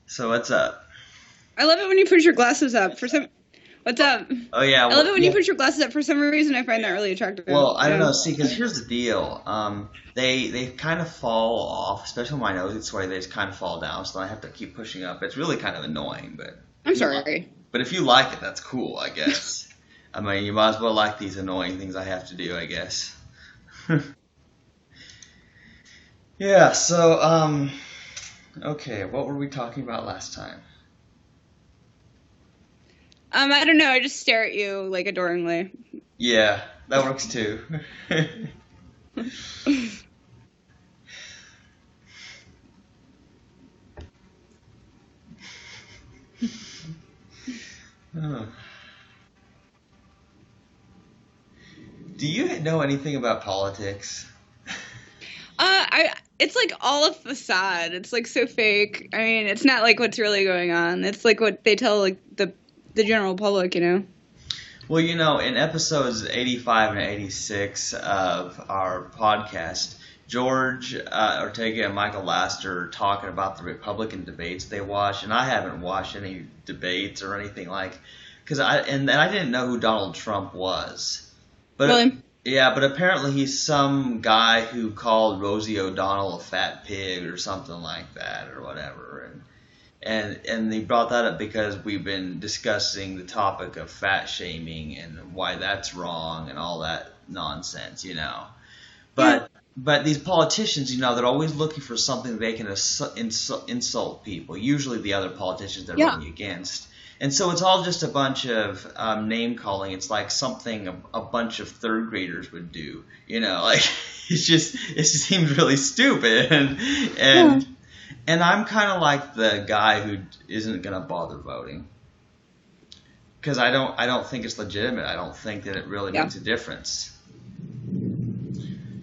So what's up? I love it when you put your glasses up. What's up? Oh yeah, I love it when yeah. you put your glasses up. For some reason, I find that really attractive. Well, I don't Yeah. know. See, because here's the deal. They kind of fall off, especially when my nose gets sweaty. They just kind of fall down, so I have to keep pushing up. It's really kind of annoying, but I'm sorry. if you like it, that's cool, I guess. I mean, you might as well like these annoying things I have to do, I guess. Yeah. So okay, what were we talking about last time? I don't know. I just stare at you like adoringly. Yeah, that works too. Oh. Do you know anything about politics? It's like all a facade. It's like so fake. I mean, it's not like what's really going on. It's like what they tell like the general public, you know. Well, in episodes 85 and 86 of our podcast, George Ortega and Michael Laster are talking about the Republican debates they watch, and I haven't watched any debates or anything because I didn't know who Donald Trump was, but Really? yeah, but apparently he's some guy who called Rosie O'Donnell a fat pig or something like that or whatever, and they brought that up because we've been discussing the topic of fat shaming and why that's wrong and all that nonsense. But these politicians, they're always looking for something they can insult people. Usually the other politicians they're running against. And so it's all just a bunch of name calling. It's like something a bunch of third graders would do. Like it just seems really stupid and I'm kind of like the guy who isn't going to bother voting because I don't think it's legitimate. I don't think that it really makes a difference.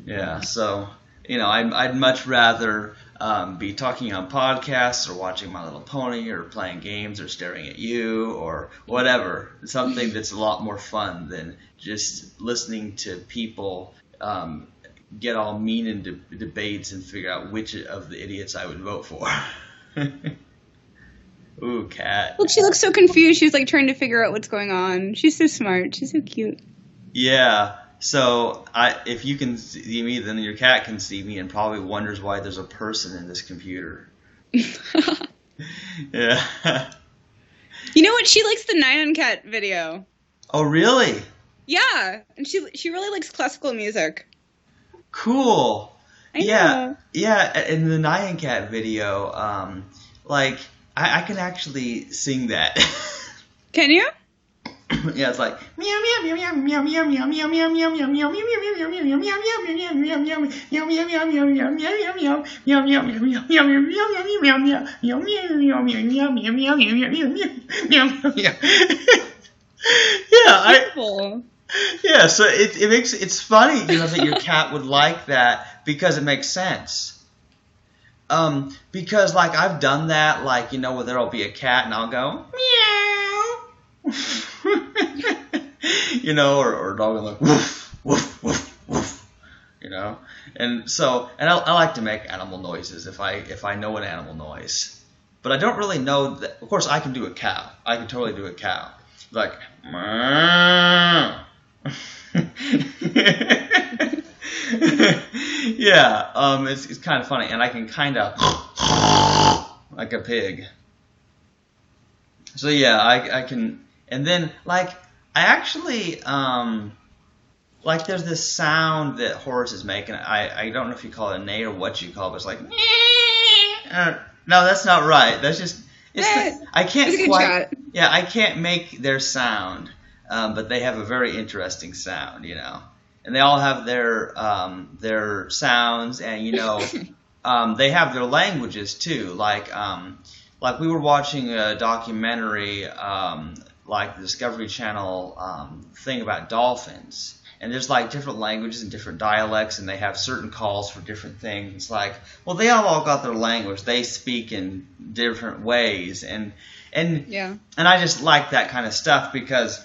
Yeah, so I'd much rather be talking on podcasts or watching My Little Pony or playing games or staring at you or whatever. Something that's a lot more fun than just listening to people get all mean in debates and figure out which of the idiots I would vote for. Ooh, Cat. Look, she looks so confused. She's like trying to figure out what's going on. She's so smart. She's so cute. Yeah. So if you can see me, then your cat can see me and probably wonders why there's a person in this computer. Yeah. You know what? She likes the Nyan Cat video. Oh, really? Yeah, and she really likes classical music. Cool. I know. Yeah. In the Nyan Cat video, I can actually sing that. Can you? Yeah, it's like meow meow meow meow meow meow meow meow meow meow meow meow meow meow yeah, so it's funny, that your cat would like that because it makes sense. Because I've done that, where there'll be a cat and I'll go meow. Or a dog will like woof woof woof woof. And so I like to make animal noises if I know an animal noise, but I don't really know that. Of course, I can do a cow. I can totally do a cow, like. Yeah, it's kind of funny, and I can kind of like a pig. So yeah, I can, and then I actually there's this sound that horses make, and I don't know if you call it a neigh or what you call it, but it's like no, that's not right. That's just I can't quite. Yeah, I can't make their sound, but they have a very interesting sound, and they all have their sounds, and they have their languages too. Like we were watching a documentary, like the Discovery Channel thing about dolphins. And there's different languages and different dialects, and they have certain calls for different things. It's well, they all got their language. They speak in different ways, and I just like that kind of stuff because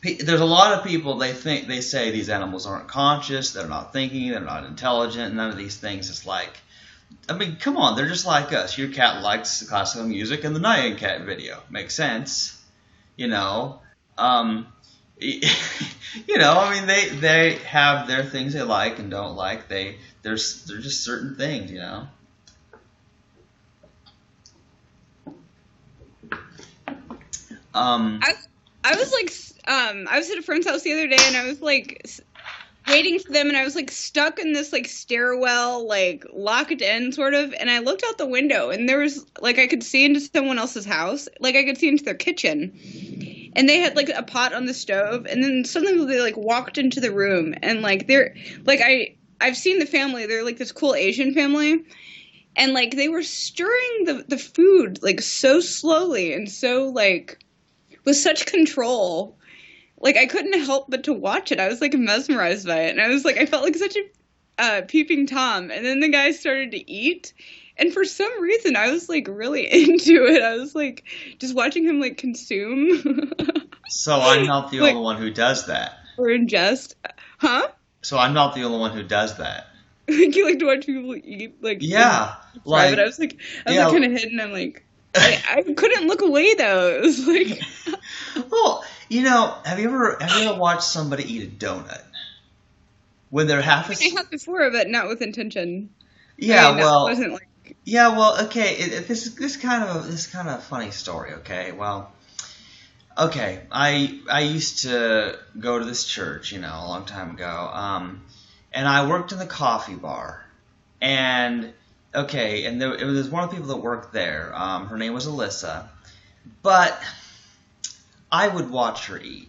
there's a lot of people they say these animals aren't conscious, they're not thinking, they're not intelligent, none of these things. It's I mean, come on, they're just like us. Your cat likes classical music and the Nyan Cat video. Makes sense, you know. Um, I mean, they have their things they like and don't like. They're just certain things, you know. Um, I I was like, I was at a friend's house the other day, and I was like waiting for them, and I was like stuck in this like stairwell, like locked in sort of, and I looked out the window, and there was like I could see into someone else's house, like I could see into their kitchen, and they had like a pot on the stove, and then suddenly they like walked into the room, and like they're like I've seen the family, they're like this cool Asian family, and like they were stirring the food like so slowly and so like with such control. Like I couldn't help but to watch it. I was like mesmerized by it, and I was like, I felt like such a peeping tom. And then the guy started to eat, and for some reason, I was like really into it. I was like just watching him like consume, so I'm not the like only one who does that. or ingest, huh? So I'm not the only one who does that. Like you like to watch people eat like Yeah, in like private. I was like yeah. kind of hidden. I'm like I couldn't look away though. It was like Well, have you ever watched somebody eat a donut when they're half I have before, but not with intention. Yeah, I mean, that wasn't like okay. This kind of funny story. Okay, well, okay. I used to go to this church, a long time ago. And I worked in the coffee bar, and okay, and there was one of the people that worked there. Her name was Alyssa, but I would watch her eat.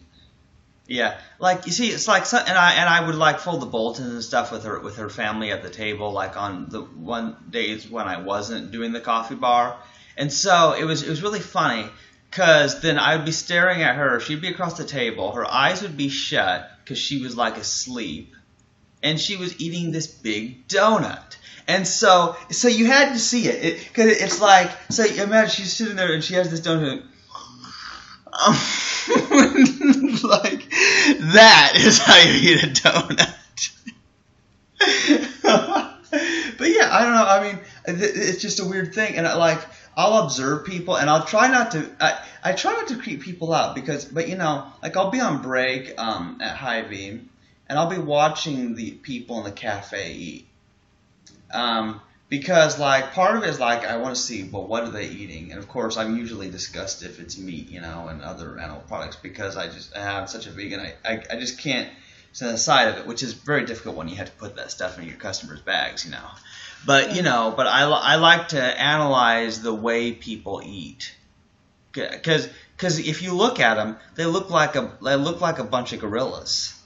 Yeah, like you see, it's like, and I would like fold the bulletins and stuff with her family at the table, like on the one days when I wasn't doing the coffee bar, and so it was really funny because then I would be staring at her, she'd be across the table, her eyes would be shut because she was like asleep, and she was eating this big donut. And so you had to see it, because it's like, so imagine she's sitting there and she has this donut. Like, that is how you eat a donut. But yeah, I don't know. I mean, it's just a weird thing, and I'll observe people, and I'll try not to. I try not to creep people out but like I'll be on break at Hy-Vee, and I'll be watching the people in the cafe eat. Because like part of it is like I want to see, well, what are they eating? And of course I'm usually disgusted if it's meat, and other animal products, because I have such a vegan, I just can't stand the sight of it, which is very difficult when you have to put that stuff in your customers' bags, But but I like to analyze the way people eat, because if you look at them, they look like a bunch of gorillas.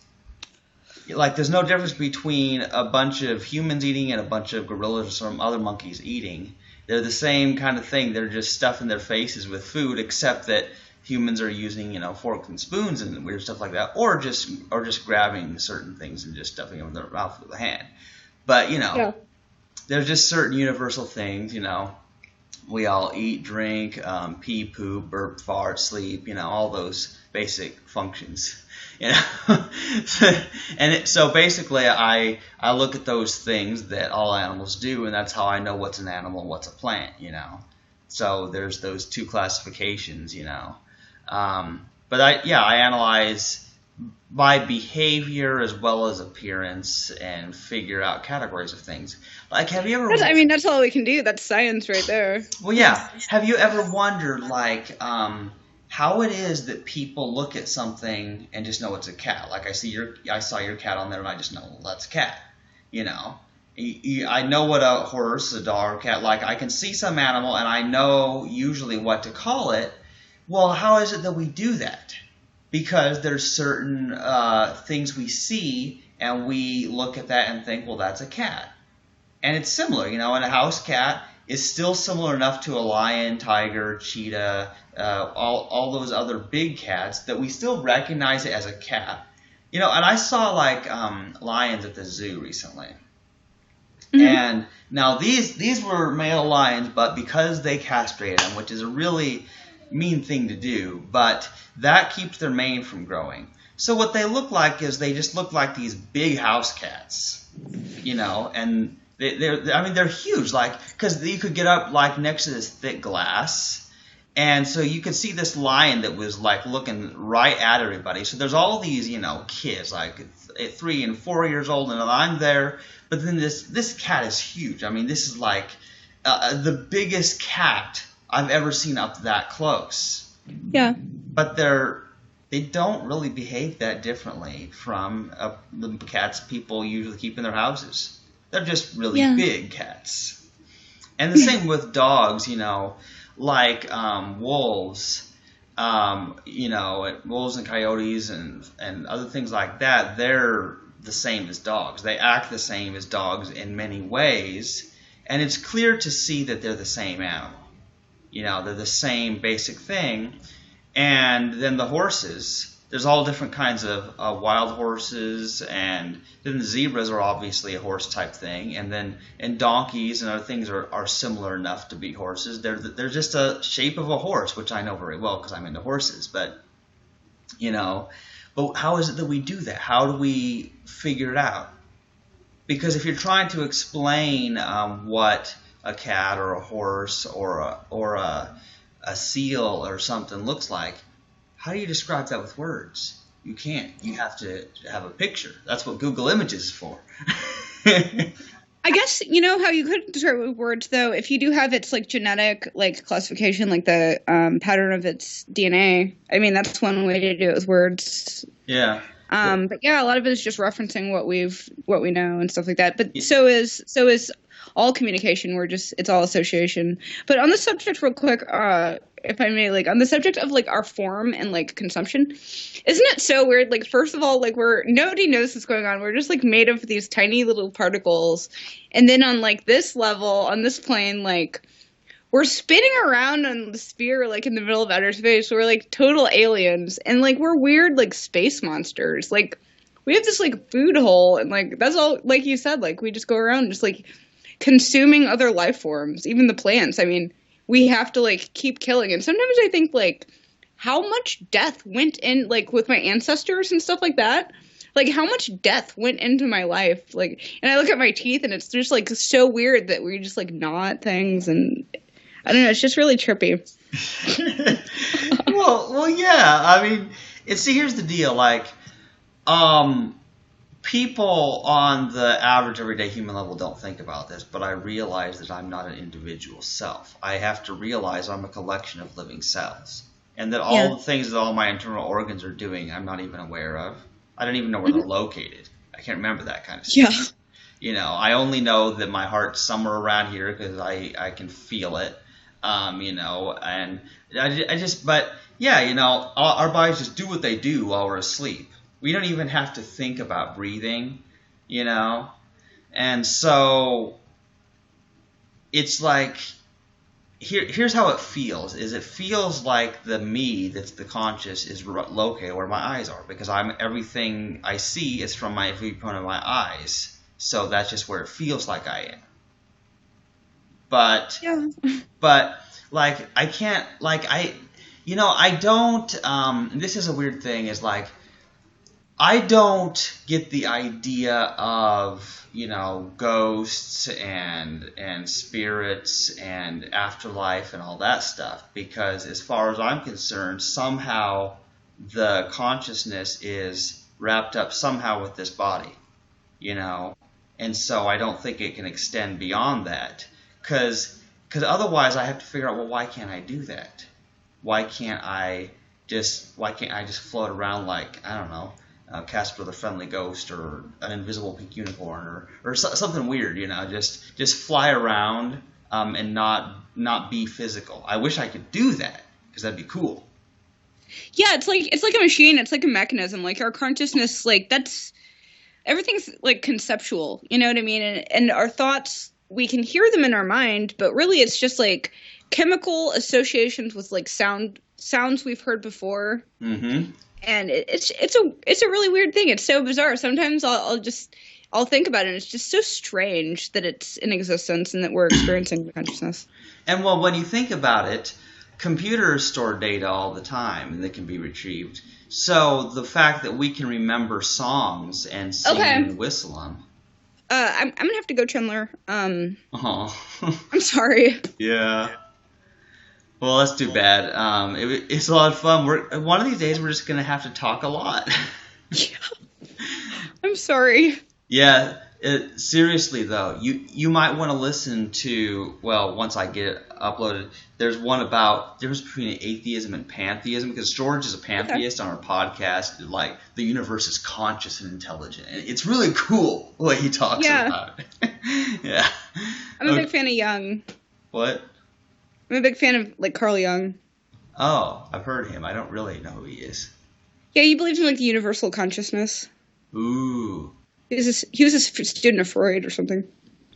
Like, there's no difference between a bunch of humans eating and a bunch of gorillas or some other monkeys eating. They're the same kind of thing. They're just stuffing their faces with food, except that humans are using, forks and spoons and weird stuff like that, or just grabbing certain things and just stuffing them in their mouth with a hand. But, there's just certain universal things, We all eat, drink, pee, poop, burp, fart, sleep, all those basic functions. So basically I look at those things that all animals do, and that's how I know what's an animal and what's a plant, So there's those two classifications, But I analyze by behavior as well as appearance and figure out categories of things. Like, have you ever? That's all we can do. That's science right there. Well, yeah. Have you ever wondered, like, how it is that people look at something and just know it's a cat? Like, I saw your cat on there, and I just know, well, that's a cat. I know what a horse, a dog, cat. Like, I can see some animal, and I know usually what to call it. Well, how is it that we do that? Because there's certain things we see, and we look at that and think, well, that's a cat. And it's similar, and a house cat is still similar enough to a lion, tiger, cheetah, all those other big cats that we still recognize it as a cat. And I saw like lions at the zoo recently. Mm-hmm. And now these were male lions, but because they castrated them, which is a really mean thing to do, but that keeps their mane from growing. So what they look like is they just look like these big house cats, and I mean, they're huge, like, because you could get up like next to this thick glass, and so you could see this lion that was like looking right at everybody. So there's all these, kids like at 3 and 4 years old, and I'm there. But then this cat is huge. I mean, this is like the biggest cat I've ever seen up that close. Yeah. But they don't really behave that differently from the cats people usually keep in their houses. They're just really big cats. And the same with dogs, like wolves, wolves and coyotes and other things like that. They're the same as dogs. They act the same as dogs in many ways. And it's clear to see that they're the same animal. They're the same basic thing. And then the horses, there's all different kinds of wild horses, and then the zebras are obviously a horse type thing, and donkeys and other things are similar enough to be horses. They're just a shape of a horse, which I know very well because I'm into horses. But but how is it that we do that? How do we figure it out? Because if you're trying to explain what a cat or a horse or a seal or something looks like, how do you describe that with words? You can't. You have to have a picture. That's what Google Images is for. I guess how you could describe it with words, though, if you do have its like genetic like classification, like the pattern of its DNA. I mean, that's one way to do it with words. Yeah. But yeah, a lot of it is just referencing what we know and stuff like that. But so is all communication. It's all association. But on the subject, real quick, if I may, like on the subject of like our form and like consumption, isn't it so weird? Like, first of all, like nobody knows what's going on. We're just like made of these tiny little particles, and then on like this level, on this plane, like we're spinning around on the sphere, like in the middle of outer space. We're like total aliens, and like we're weird, like space monsters. Like we have this like food hole, and like that's all. Like you said, like we just go around just like consuming other life forms, even the plants. I mean, we have to like keep killing. And sometimes I think like how much death went in, like with my ancestors and stuff like that. Like how much death went into my life. Like, and I look at my teeth, and it's just like so weird that we just like gnaw at things, and I don't know. It's just really trippy. well, yeah. I mean, here's the deal. Like, people on the average everyday human level don't think about this, but I realize that I'm not an individual self. I have to realize I'm a collection of living cells, and that all the things that all my internal organs are doing, I'm not even aware of. I don't even know where they're located. I can't remember that kind of stuff. Yeah. I only know that my heart's somewhere around here because I can feel it. And I just, but yeah, our bodies just do what they do while we're asleep. We don't even have to think about breathing, and so it's like, here's how it feels, is it feels like the me that's the conscious is located where my eyes are, because everything I see is from my viewpoint of my eyes, so that's just where it feels like I am. But like I can't, like I don't. This is a weird thing. Is like I don't get the idea of ghosts and spirits and afterlife and all that stuff, because as far as I'm concerned, somehow the consciousness is wrapped up somehow with this body, and so I don't think it can extend beyond that. Because otherwise I have to figure out, well, why can't I do that? Why can't I just float around like, I don't know, Casper the Friendly Ghost or an invisible pink unicorn or something weird, just fly around and not be physical. I wish I could do that, because that'd be cool. Yeah, it's like a machine. It's like a mechanism. Like our consciousness, like everything's like conceptual. You know what I mean? And our thoughts, we can hear them in our mind, but really it's just like chemical associations with like sounds we've heard before. Mm-hmm. And it's a really weird thing. It's so bizarre. Sometimes I'll think about it, and it's just so strange that it's in existence and that we're experiencing the consciousness. And well, when you think about it, computers store data all the time, and they can be retrieved. So the fact that we can remember songs and sing and whistle them. I'm gonna have to go, Chandler. Oh, I'm sorry. yeah. Well, that's too bad. It's a lot of fun. One of these days we're just gonna have to talk a lot. Yeah. I'm sorry. Yeah. Seriously though, you might want to listen to, well, once I get it uploaded. There's one about difference between atheism and pantheism, because George is a pantheist on our podcast. Like, the universe is conscious and intelligent, and it's really cool what he talks about. Yeah. I'm a big fan of Jung. What? I'm a big fan of like Carl Jung. Oh, I've heard him. I don't really know who he is. Yeah, he believes in like the universal consciousness. Ooh. He was a student of Freud or something.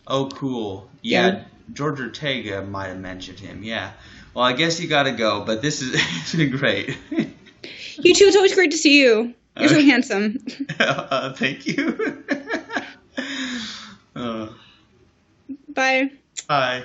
Oh, cool. Yeah, George Ortega might have mentioned him. Yeah. Well, I guess you got to go, but it's been great. You too. It's always great to see you. You're so handsome. Thank you. Bye. Bye.